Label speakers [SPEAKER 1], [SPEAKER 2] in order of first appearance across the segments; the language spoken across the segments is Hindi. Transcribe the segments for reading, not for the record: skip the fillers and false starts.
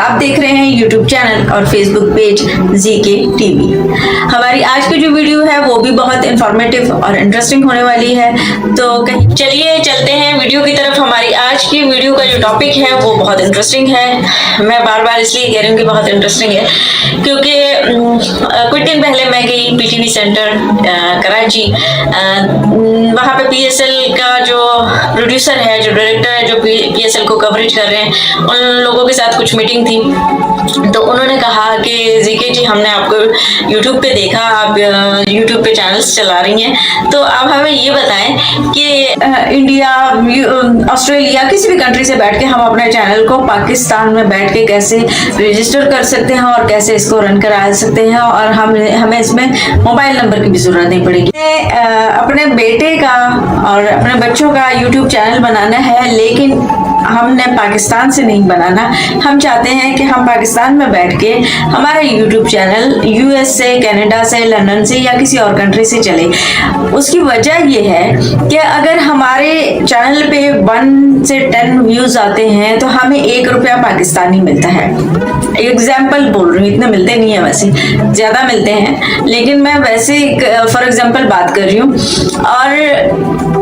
[SPEAKER 1] आप देख रहे हैं यूट्यूब चैनल और फेसबुक पेज जीके टीवी। हमारी आज की जो वीडियो है वो भी बहुत इंफॉर्मेटिव और इंटरेस्टिंग होने वाली है, तो चलिए चलते हैं वीडियो की तरफ। हमारी आज की वीडियो का जो टॉपिक है वो बहुत इंटरेस्टिंग है। मैं बार बार इसलिए कह रही हूँ कि बहुत इंटरेस्टिंग है क्योंकि कुछ दिन पहले मैं गई पीटीवी सेंटर कराची। वहाँ पे पीएसएल का जो प्रोड्यूसर है, जो डायरेक्टर है, जो पीएसएल को कवरेज कर रहे हैं, उन लोगों के साथ कुछ मीटिंग थी। तो उन्होंने कहा कि जीके जी, हमने आपको यूट्यूब पे देखा, आप यूट्यूब पे चैनल्स चला रही हैं, तो आप हमें ये बताएं कि इंडिया, ऑस्ट्रेलिया, किसी भी कंट्री से बैठ के हम अपने चैनल को पाकिस्तान में बैठ के कैसे रजिस्टर कर सकते हैं और कैसे इसको रन करा सकते हैं, और हमें इसमें मोबाइल नंबर की भी जरूरत नहीं पड़ेगी। अपने बेटे का और अपने बच्चों का यूट्यूब चैनल बनाना है, लेकिन हमने पाकिस्तान से नहीं बनाना। हम चाहते हैं कि हम पाकिस्तान में बैठ के हमारा यूट्यूब चैनल यूएस से, कनाडा से, लंदन से या किसी और कंट्री से चले। उसकी वजह ये है कि अगर हमारे चैनल पे 1 से 10 व्यूज आते हैं तो हमें 1 रुपया पाकिस्तानी मिलता है। एग्जाम्पल बोल रही हूँ, इतने मिलते नहीं है, वैसे ज्यादा मिलते हैं, लेकिन मैं वैसे फॉर एग्जाम्पल बात कर रही हूँ। और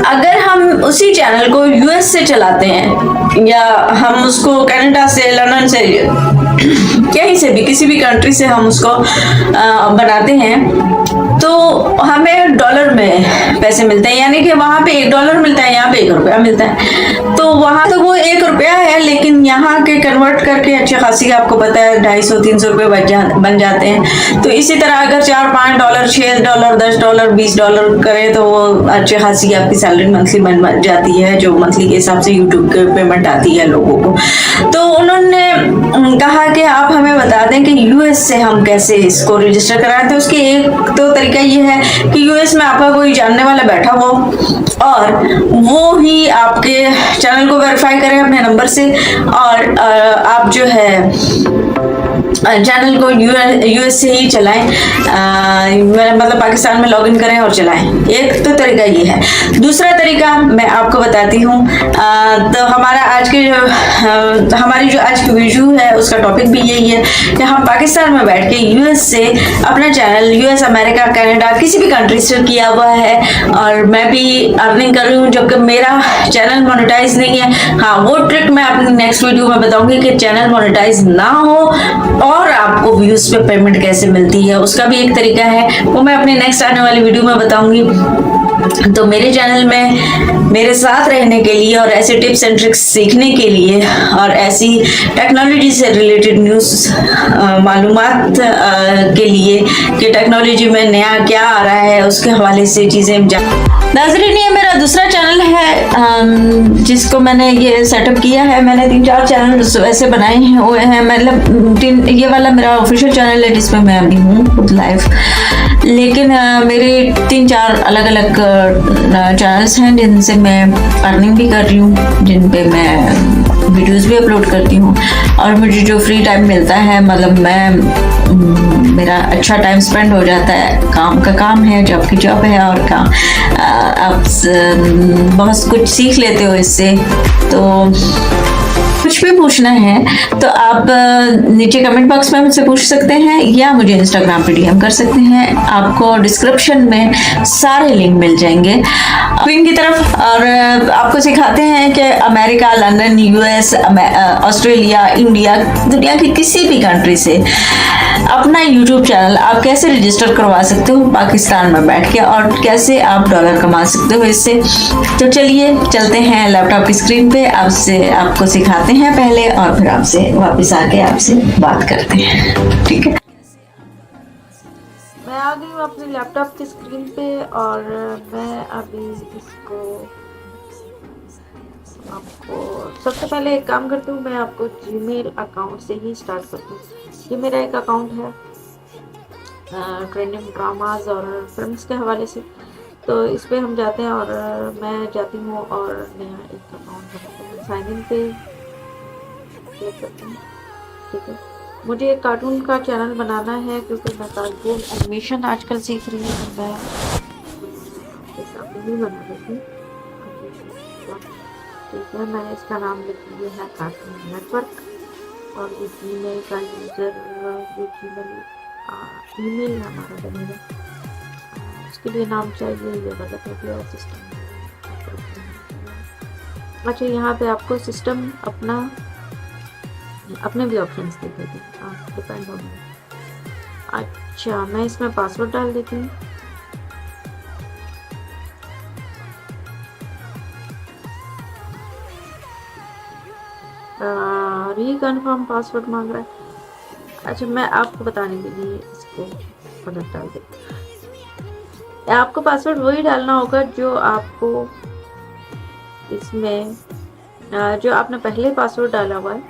[SPEAKER 1] अगर हम उसी चैनल को यूएस से चलाते हैं या हम उसको कनाडा से, लंदन से, कहीं से भी, किसी भी कंट्री से हम उसको बनाते हैं, तो हमें डॉलर में पैसे मिलते हैं। यानी कि वहां पे $1 मिलता है, यहाँ पे 1 रुपया मिलता है। तो वहां तो वो 1 रुपया है, लेकिन यहाँ के कन्वर्ट करके अच्छी खासी, आपको पता है, 250-300 रुपये बन जाते हैं। तो इसी तरह अगर $4-5, $6, $10, $20 करें तो वो अच्छी खासी आपकी सैलरी मंथली बन जाती है, जो मंथली के हिसाब से यूट्यूब के पेमेंट आती है लोगों को। तो उन्होंने कहा कि आप हमें बता दें कि यूएस से हम कैसे इसको रजिस्टर कराएं। तो उसके एक तो तरीका ये है कि यूएस में आपका कोई जानने वाला बैठा हो और वो ही आपके चैनल को वेरीफाई करे अपने नंबर से, और आप जो है चैनल को यूएस से ही चलाएं, मतलब पाकिस्तान में लॉगिन करें और चलाएं। एक तो तरीका ये है। दूसरा तरीका मैं आपको बताती हूँ। तो हमारी जो आज की वीडियो है उसका टॉपिक भी यही है कि हम पाकिस्तान में बैठ के यूएस से अपना चैनल, यूएस, अमेरिका, कनाडा, किसी भी कंट्री से किया हुआ है, और मैं भी अर्निंग कर रही हूँ, जबकि मेरा चैनल मोनेटाइज नहीं है। हाँ, वो ट्रिक मैं अपनी नेक्स्ट वीडियो में बताऊंगी कि चैनल मोनेटाइज ना हो और आपको व्यूज पे पेमेंट कैसे मिलती है, उसका भी एक तरीका है, वो मैं अपने नेक्स्ट आने वाली वीडियो में बताऊंगी। तो मेरे चैनल में मेरे साथ रहने के लिए और ऐसे टिप्स एंड ट्रिक्स सीखने के लिए और ऐसी टेक्नोलॉजी से रिलेटेड न्यूज़, मालूमात के लिए कि टेक्नोलॉजी में नया क्या आ रहा है, उसके हवाले से चीज़ें नाज़रीन, ये मेरा दूसरा चैनल है जिसको मैंने ये सेटअप किया है। मैंने 3-4 चैनल ऐसे बनाए हुए हैं, मतलब ये वाला मेरा ऑफिशियल चैनल है जिसमें मैं अभी हूँ खुद लाइव, लेकिन मेरे 3-4 अलग अलग चैनल्स हैं जिनसे मैं अर्निंग भी कर रही हूँ, जिन पे मैं वीडियोस भी अपलोड करती हूँ, और मुझे जो फ्री टाइम मिलता है, मतलब मेरा अच्छा टाइम स्पेंड हो जाता है। काम का काम है, जॉब की जॉब है, और काम आप बहुत कुछ सीख लेते हो इससे। तो कुछ भी पूछना है तो आप नीचे कमेंट बॉक्स में मुझसे पूछ सकते हैं या मुझे इंस्टाग्राम पे डीएम कर सकते हैं। आपको डिस्क्रिप्शन में सारे लिंक मिल जाएंगे स्क्रीन की तरफ। और आपको सिखाते हैं कि America, London, US, Australia, India, दुनिया की किसी भी कंट्री से अपना यूट्यूब चैनल आप कैसे रजिस्टर करवा सकते हो पाकिस्तान में बैठ के, और कैसे आप डॉलर कमा सकते हो इससे। तो चलिए चलते हैं लैपटॉप की स्क्रीन पे, आपको सिखाते हैं पहले, और फिर आपसे वापस आके आपसे बात करते हैं, ठीक है।
[SPEAKER 2] मैं आ गई हूँ अपने लैपटॉप की स्क्रीन पे, और मैं अभी इसको आपको सबसे पहले एक काम करती हूँ, मैं आपको जीमेल अकाउंट से ही स्टार्ट करती हूँ। ये मेरा एक अकाउंट है ट्रेंडिंग ड्रामाज और फिल्म्स के हवाले से, तो इस पर हम जाते हैं और मैं जाती हूँ और नया एक अकाउंट बनाती हूँ। साइन इन पे क्लिक करती हूँ, ठीक है। मुझे एक कार्टून का चैनल बनाना है क्योंकि मैं कार्टून एनिमेशन आजकल सीख रही हूँ, तो मैं नहीं बना देती हूँ, ठीक है। मैंने इसका नाम लिख दिया है कार्टून नेटवर्क। और ये जीमेल का यूज़र जो जीमेल ईमेल हमारा बनेगा उसके लिए नाम चाहिए, ये गलत हो गया सिस्टम। अच्छा, यहाँ पे आपको सिस्टम अपने भी ऑप्शंस दे देते, आप डिपेंड होंगे। अच्छा, मैं इसमें पासवर्ड डाल देती हूँ। रीकन्फर्म पासवर्ड मांग रहा है। अच्छा, मैं आपको बताने के लिए इसको गलत डाल देती। आपको पासवर्ड वही डालना होगा जो आपको इसमें जो आपने पहले पासवर्ड डाला हुआ है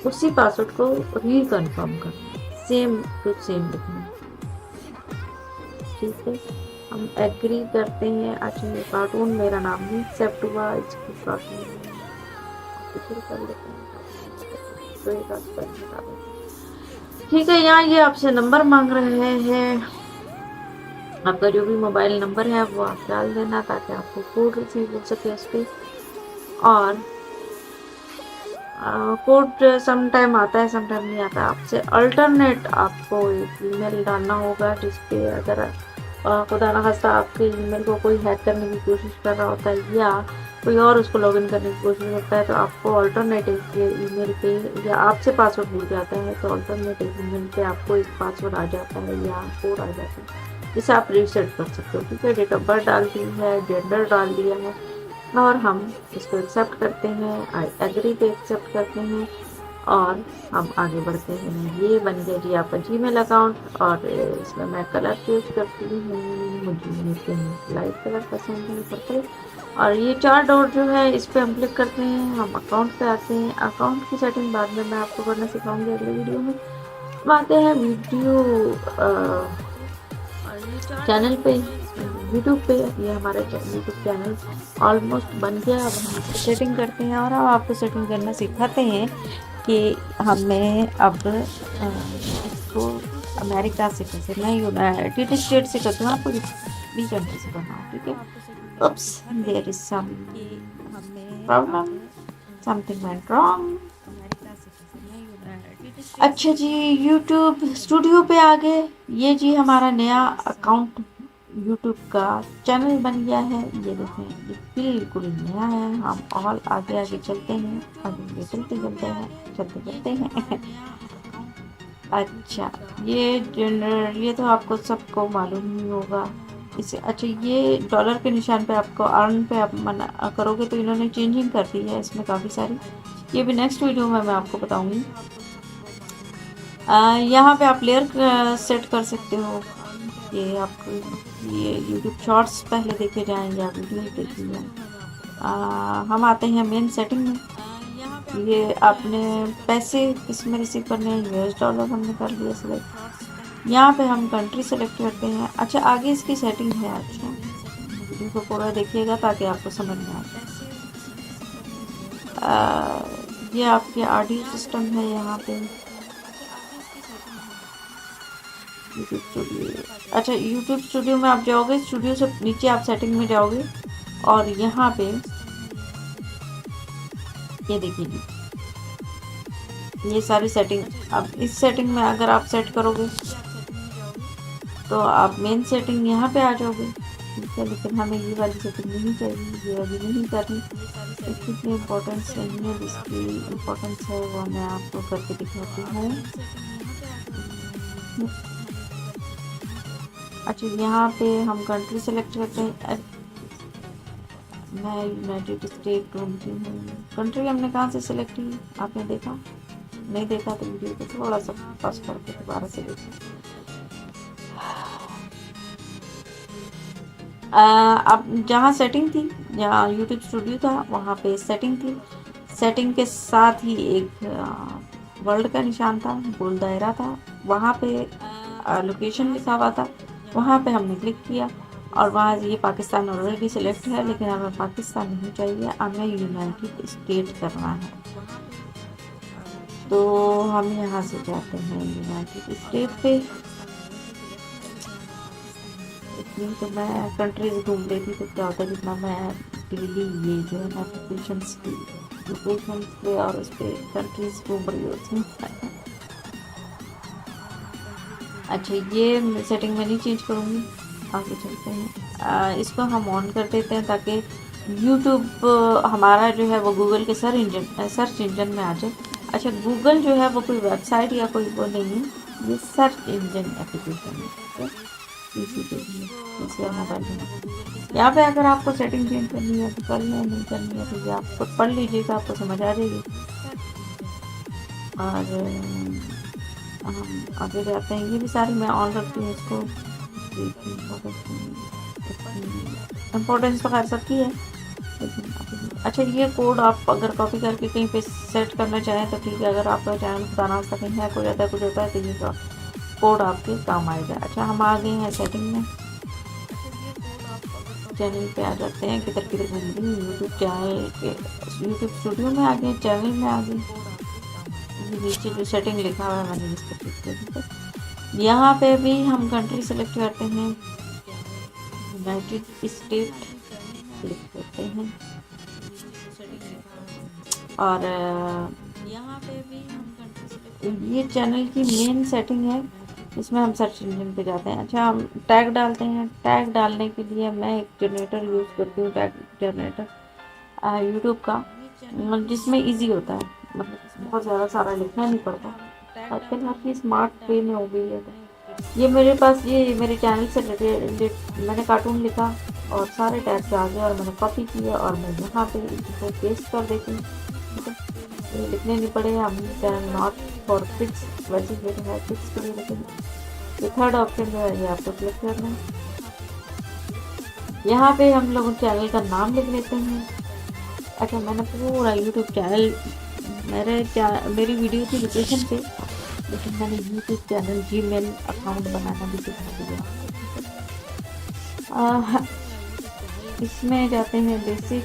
[SPEAKER 2] उसी पासवर्ड को रीकन्फर्म करना, सेम टू सेम लिखना। ठीक है, हम एग्री करते हैं। अच्छा, ये कार्टून मेरा नाम नहीं एक्सेप्ट हुआ, इसकी कार्टून कर लेते हैं। ठीक है, यहाँ ये आपसे नंबर मांग रहे हैं, आपका जो भी मोबाइल नंबर है वो आप डाल देना ताकि आपको कोड रिसीव हो सके उस पर। और कोड समटाइम आता है समटाइम नहीं आता। आपसे अल्टरनेट आपको एक ईमेल डालना होगा जिसपे अगर खुदा न खास्ता आपके ईमेल को कोई हैक करने की कोशिश कर रहा होता है या कोई और उसको लॉगिन करने की कोशिश करता है तो आपको अल्टरनेटिव ईमेल पे, या आपसे पासवर्ड भूल जाता है तो अल्टरनेटिव ईमेल पे आपको एक पासवर्ड आ जाता है या कोड आ जाता है जिसे आप रीसेट कर सकते हो। ठीक है, डेट ऑफ बर्थ डाल दी है, जेंडर डाल दिया है और हम इसको एक्सेप्ट करते हैं, एग्री पे एक्सेप्ट करते हैं और हम आगे बढ़ते हैं। ये बन गया जी आपका जीमेल अकाउंट। और इसमें मैं कलर चूज करती हूँ, मुझे लाइट कलर पसंद है, पर्पल। और ये 4 डॉट जो है इस पर हम क्लिक करते हैं, हम अकाउंट पे आते हैं। अकाउंट की सेटिंग बाद में मैं आपको करना सिखाऊंगी अगले वीडियो में। हम आते हैं वीडियो चैनल पे, यूट्यूब पे। ये हमारा यूट्यूब चैनल ऑलमोस्ट बन गया। अब हम इसकी सेटिंग करते हैं और अब आपको सेटिंग करना सिखाते हैं कि हमें अब इसको अमेरिका से कैसे, मैं यूनाइटेड स्टेट से करती हूँ, आपको भी कंट्री से करना है। ठीक है, oops there is some problem, something went wrong. अच्छा जी, यूट्यूब स्टूडियो पे आ गए। ये जी हमारा नया अकाउंट यूट्यूब का चैनल बन गया है। ये देखें, ये बिल्कुल नया है। हम और आगे आगे चलते हैं, आगे चलते हैं। अच्छा, ये तो आपको सबको मालूम ही होगा इसे। अच्छा, ये डॉलर के निशान पे आपको अर्न पे आप मना करोगे तो इन्होंने चेंजिंग कर दी है इसमें काफ़ी सारी। ये भी नेक्स्ट वीडियो में मैं आपको बताऊंगी। यहाँ पे आप लेयर सेट कर सकते हो। ये आपको ये यूट्यूब शॉर्ट्स पहले देखे जाएं या वीडियो देखी जाए। हम आते हैं मेन सेटिंग में। ये आपने पैसे इसमें रिसीव करने हैं, US डॉलर हमने कर लिया सिलेक्ट। यहाँ पे हम कंट्री सेलेक्ट करते हैं। अच्छा, आगे इसकी सेटिंग है। अच्छा, वीडियो को पूरा देखिएगा ताकि आपको समझ में आए। ये आपके ऑडियो सिस्टम है। यहाँ पे यूट्यूब स्टूडियो। अच्छा, यूट्यूब स्टूडियो में आप जाओगे, स्टूडियो से नीचे आप सेटिंग में जाओगे और यहाँ पे ये देखिए, ये सारी सेटिंग। अब इस सेटिंग में अगर आप सेट करोगे तो आप मेन सेटिंग यहाँ पे आ जाओगे। ठीक है, लेकिन हमें ये वाली सेटिंग नहीं चाहिए, ये अभी नहीं करनी। इसकी इम्पोर्टेंस नहीं है, जिसकी इम्पोर्टेंस है वो मैं आपको करके दिखाती हूँ। अच्छा, यहाँ पे हम कंट्री सेलेक्ट करते हैं। मैं यूनाइटेड स्टेट ढूंढती हूँ। कंट्री हमने कहाँ से सेलेक्ट की, आपने देखा? नहीं देखा तो वीडियो को थोड़ा सा पॉज करके दोबारा से देखें। अब जहाँ सेटिंग थी, जहाँ यूट्यूब स्टूडियो था, वहाँ पे सेटिंग थी। सेटिंग के साथ ही एक वर्ल्ड का निशान था, गोल दायरा था, वहाँ पे लोकेशन लिखा हुआ था। वहाँ पे हमने क्लिक किया और वहाँ ये पाकिस्तान ऑलरेडी सिलेक्ट है, लेकिन हमें पाकिस्तान नहीं चाहिए, हमें यूनाइटेड स्टेट करना है। तो हम यहाँ से जाते हैं यूनाइटेड स्टेट पे। इतनी तो मैं कंट्रीज घूम लेती तो क्या होता है, जितना मैं डेली ये जो है नोटिफिकेशंस की लोकेशन पे और उस पर कंट्रीज घूम रही हो उसमें। अच्छा, ये सेटिंग मैं नहीं चेंज करूँगी, आगे चलते हैं। इसको हम ऑन कर देते हैं ताकि यूट्यूब हमारा जो है वो गूगल के सर्च इंजन में आ जाए। अच्छा, गूगल जो है वो कोई वेबसाइट या कोई वो नहीं है, ये सर्च इंजन एप्लीकेशन है, ठीक है। पीसी पे भी है, पीसी और मोबाइल में। यहाँ पे अगर आपको सेटिंग चेंज करनी है तो कर लें, नहीं करनी है तो ये आप खुद पढ़ लीजिएगा, आपको समझ आ जाएगी। और हम आगे जाते हैं। ये भी सारी मैं ऑन रखती हूँ इसको। इम्पोर्टेंस तो खैर सबकी है, लेकिन अच्छा, ये कोड आप अगर कॉपी करके कहीं पे सेट करना चाहें तो ठीक है। अगर आपका चैनल खुदा ना कहीं हैक हो जाता है, कुछ होता है, तो ये कोड आपके काम आएगा। अच्छा, हम आ गए हैं सेटिंग में, चैनल पे आ जाते हैं। किधर किधर घूम रही यूट्यूब चैनल के, यूट्यूब स्टूडियो में आ गए, चैनल में आ गए। नीचे जो सेटिंग लिखा हुआ है मैंने इसको क्लिक कर दिया। यहाँ पे भी हम कंट्री सेलेक्ट करते हैं, यूनाइटेड स्टेट क्लिक करते हैं। और यहाँ पे भी हम कंट्री, ये चैनल की मेन सेटिंग है, इसमें हम सर्च इंजन पे जाते हैं। अच्छा, हम टैग डालते हैं। टैग डालने के लिए मैं एक जनरेटर यूज़ करती हूँ, टैग जनरेटर यूट्यूब का, जिसमें इजी होता है, मतलब बहुत ज़्यादा सारा लिखना नहीं पड़ता। आजकल हर चीज़ स्मार्ट वे में हो गई है। ये मेरे पास, ये मेरे चैनल से रिलेटेड मैंने कार्टून लिखा और सारे टैग्स आ गए और मैंने कॉपी किया और मैं यहाँ पे इसको पेस्ट कर देती हूँ, ठीक है। ये लिखने नहीं पड़ेगा। हम चैनल नॉट फॉर किड्स, वैसे ये है किड्स के लिए, लेकिन ये थर्ड ऑप्शन जो है ये आपको क्लिक करना है। यहाँ पे हम लोग चैनल का नाम लिख लेते हैं। अच्छा, मैंने पूरा यूट्यूब चैनल, मेरी वीडियो की लोकेशन पे, लेकिन मैंने यूट्यूब चैनल जीमेल अकाउंट बनाना भी सिखा दिया। इसमें जाते हैं बेसिक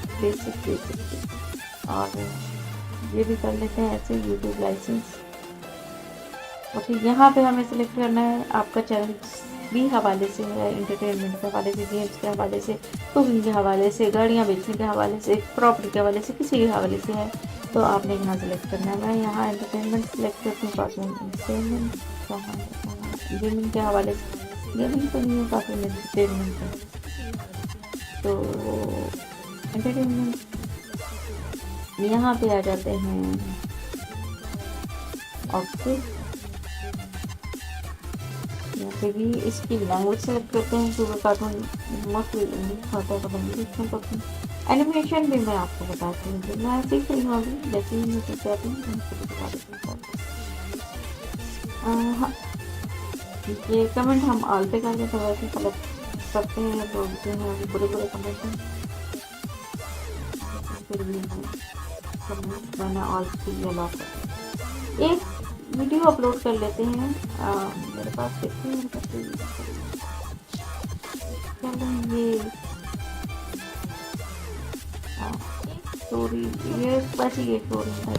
[SPEAKER 2] और ये भी कर लेते हैं ऐसे, यूट्यूब लाइसेंस। और फिर यहाँ पे हमें सिलेक्ट करना है आपका चैनल भी हवाले से है, एंटरटेनमेंट के हवाले से, गेम्स के हवाले से, कुकिंग के हवाले से, गाड़ियाँ बेचने के हवाले से, प्रॉपर्टी के हवाले से, किसी के हवाले से है, तो आपने यहाँ सेलेक्ट करना है। मैं यहाँ एंटरटेनमेंट सेलेक्ट करती हूँ, एंटरटेनमेंट गेमिंग के हवाले से, गेमिंग तो नहीं है, काफ़ी एंटरटेनमेंट है, तो एंटरटेनमेंट। यहाँ पे आ जाते हैं ऑप्शन, यहाँ पे भी इसकी लैंग्वेज सेलेक्ट करते हैं, क्योंकि कार्टून मोस्टली इंग्लिश होता है तो इंग्लिश में करते हैं। एनिमेशन भी मैं आपको बताती हूँ, जो मैं सीख रही हूँ अभी, जैसे ही मैं सीख जाती हूँ मैं आपको बता देती हूँ। हाँ, ये कमेंट हम ऑल पे करके तो वैसे सेलेक्ट करते हैं, तो जो है बुरे कमेंट हैं, फिर भी मैंने ऑल पे अलाउ कर। एक वीडियो अपलोड कर लेते हैं, मेरे पास देखते हैं ये स्टोरी, ये बस ये स्टोरी है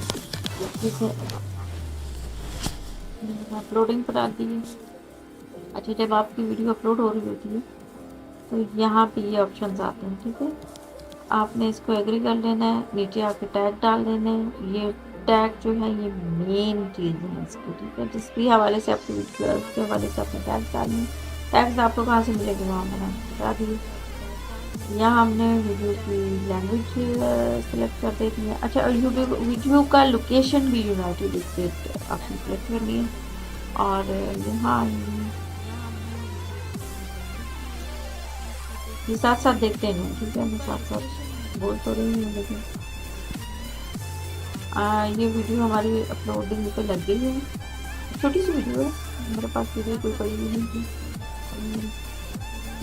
[SPEAKER 2] जिसे अपलोडिंग पर आती है। अच्छा, जब आपकी वीडियो अपलोड हो रही होती है तो यहाँ पे ये ऑप्शंस आते हैं, ठीक है। आपने इसको एग्री कर लेना है, नीचे आके टैग डाल देना है। ये टैग जो है ये मेन चीज़ है इसकी, ठीक है। जिस भी हवाले से आपकी वीडियो है उसके हवाले से अपने टैग डालने हैं। टैग्स आपको कहाँ से मिलेंगे, वहाँ मैंने बता दिए। यहाँ हमने वीडियो की लैंग्वेज सेलेक्ट कर देती है। अच्छा, यूट्यूब वीडियो का लोकेशन भी यूनाइटेड स्टेट आपने सेलेक्ट करनी है। और यहाँ ये साथ साथ देखते हैं, ठीक है। मैं साथ साथ बोल तो रही हूँ, लेकिन ये वीडियो हमारी अपलोडिंग पे लग गई है। छोटी सी वीडियो है, मेरे पास वीडियो कोई बड़ी भी नहीं थी।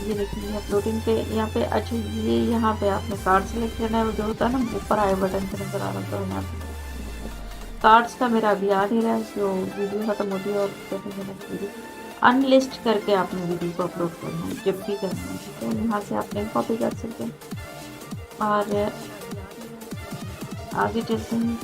[SPEAKER 2] ये देखिए अपलोडिंग पे यहाँ पे। अच्छा, ये यहाँ पे आपने कार्ड सेलेक्ट करना है, जो होता है ना ऊपर आई बटन पे नजर आ रहा है, यहाँ पे कार्ड्स का मेरा अभी आ नहीं रहा है, जो वीडियो खत्म होती है और अनलिस्ट करके आपने वीडियो को अपलोड करना है जब भी करना है, ठीक है। यहाँ से आप लिंक कॉपी कर सकते हैं और आगे चलते हैं।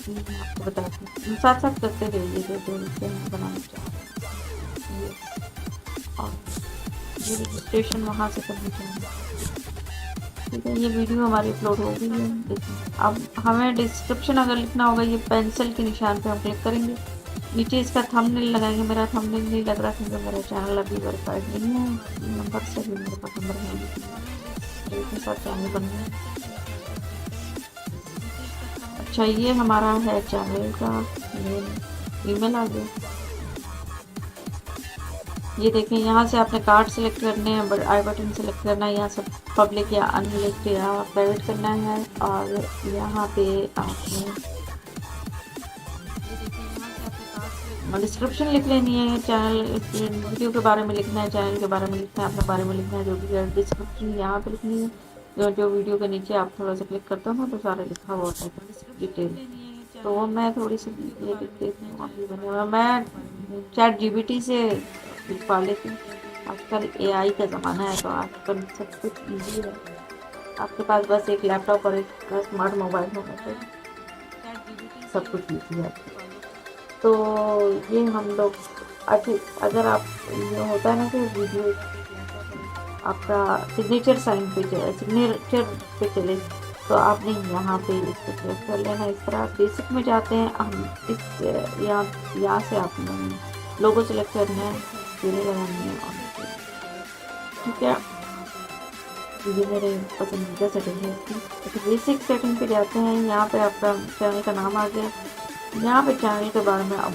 [SPEAKER 2] आपको बताते हैं, साथ साथ करते रहिए जो बनाना चाहते हैं। और ये रजिस्ट्रेशन वहाँ से करनी चाहिए। ठीक है, ये वीडियो हमारी अपलोड हो गई है। देखिए अब हमें डिस्क्रिप्शन अगर लिखना होगा, ये पेंसिल के निशान पे हम क्लिक करेंगे, नीचे इसका थंबनेल लगाएंगे। मेरा थंबनेल नहीं लग रहा क्योंकि मेरा चैनल अभी वेरीफाइड नहीं है, नंबर से भी मेरे पास नंबर है, इसके साथ चैनल बन गया। अच्छा, ये हमारा है चैनल का मेन ईमेल आ गया। ये देखें, यहाँ से आपने कार्ड सेलेक्ट करने हैं, आई बटन सेलेक्ट करना है, यहाँ से पब्लिक या अनलिस्ट या प्राइवेट करना है, और यहाँ पे आपने डिस्क्रिप्शन लिख लेनी है। चैनल वीडियो के बारे में लिखना है, चैनल के बारे में लिखना है, अपने बारे में लिखना है, जो भी डिस्क्रिप्शन यहाँ पे लिखनी है। जो वीडियो के नीचे आप थोड़ा सा क्लिक करते हो ना तो सारा लिखा हुआ होता है डिटेल। तो वो मैं थोड़ी सी ये लिख देती हूँ, अभी बने हुआ मैं ChatGPT से लिखवा लेती हूँ। आजकल AI का ज़माना है, तो आजकल सब कुछ ईजी है। आपके पास बस एक लैपटॉप और एक स्मार्ट मोबाइल होना चाहिए, सब कुछ ईजी है। तो ये हम लोग अगर आप ये होता है ना कि वीडियो आपका सिग्नेचर पे चले, तो आपने यहाँ पे इसको क्लिक कर लेना। इस तरह बेसिक में जाते हैं हम, इस यहाँ से आपने लोगो सेलेक्ट करना है, चीज़ें लगानी है, और ठीक है, ये मेरे पसंदीदा सेटिंग है इसकी। तो बेसिक सेटिंग पे जाते हैं, यहाँ पे आपका चैनल का नाम आ गया। यहाँ पे चैनल के बारे में अब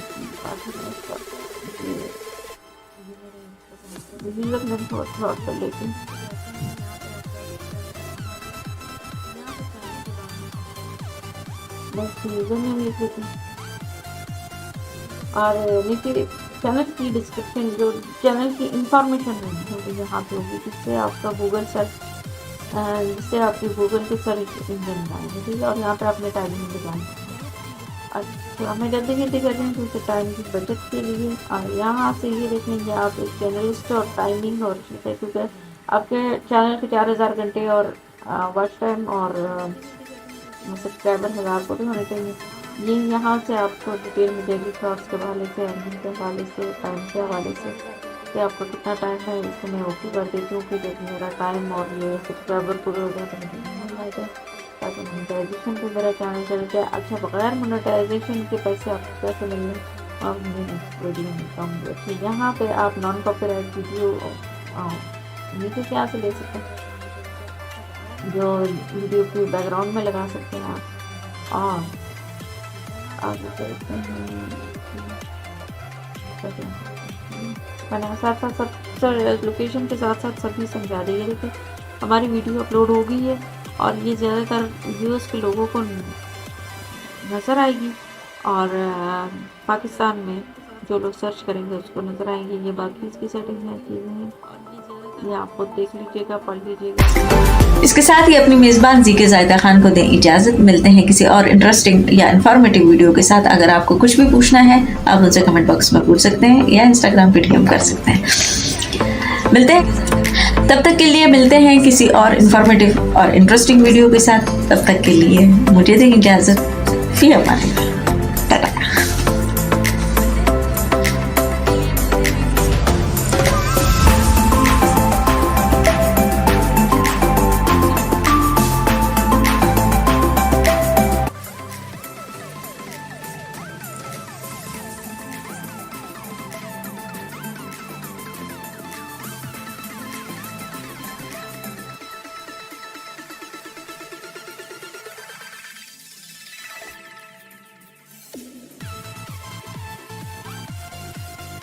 [SPEAKER 2] थोड़ा कर लेती हूँ। बस यूजर नेम लिख देती हूँ, और नीचे चैनल की डिस्क्रिप्शन, जो चैनल की इंफॉर्मेशन होगी यहाँ पे होगी, जिससे आपका गूगल सर्च, जिससे आपकी गूगल के सर्च इंजन बनाएंगे। ठीक है, और यहाँ पे आपने टाइमिंग लगानी है। अच्छा, मैं जल्दी कर रही हूँ क्योंकि टाइम की बचत के लिए। और यहाँ से ये देखेंगे आप चैनल लिस्ट और टाइमिंग, और क्योंकि आपके चैनल के 4000 घंटे और वॉच टाइम और सब्सक्राइबर 1000 को भी होने चाहिए। ये यहाँ से आपको डिटेल में डेली शॉर्ट्स के हवाले से, अर्निंग के हवाले से, टाइम के हवाले से, कि आपको कितना टाइम है, इसको मैं ओके कर देती हूँ कि जब मेरा टाइम और ये सब्सक्राइबर पूरे हो जाए तो मुझे नहीं आएगा, ताकि मोनेटाइजेशन पे मेरा चैनल चल जाए। अच्छा, बगैर मोनेटाइजेशन के पैसे आपको कैसे मिलेंगे, और मैं वीडियो में बताऊँगी। अच्छा, यहाँ पे आप नॉन कॉपीराइट वीडियो नीचे से यहाँ से ले सकते हैं, जो वीडियो की बैकग्राउंड में लगा सकते हैं आप। और आगे चलते हैं, मैंने साथ साथ सब लोकेशन के साथ साथ सभी समझा दी है। देखिए हमारी वीडियो अपलोड हो गई है, और ये ज़्यादातर व्यूअर्स के लोगों को नज़र आएगी, और पाकिस्तान में जो लोग सर्च करेंगे उसको नज़र आएंगे। ये बाकी इसकी सेटिंग है, चीज़ें हैं, ये आपको देख लीजिएगा, पढ़ लीजिएगा।
[SPEAKER 1] इसके साथ ही अपनी मेज़बान ज़ीके ज़ायदा खान को दें इजाज़त। मिलते हैं किसी और इंटरेस्टिंग या इन्फॉर्मेटिव वीडियो के साथ। अगर आपको कुछ भी पूछना है आप मुझसे कमेंट बॉक्स में पूछ सकते हैं, या इंस्टाग्राम पे DM कर सकते हैं। मिलते हैं, तब तक के लिए मिलते हैं किसी और इन्फॉर्मेटिव और इंटरेस्टिंग वीडियो के साथ। तब तक के लिए मुझे दें इजाज़त। फिर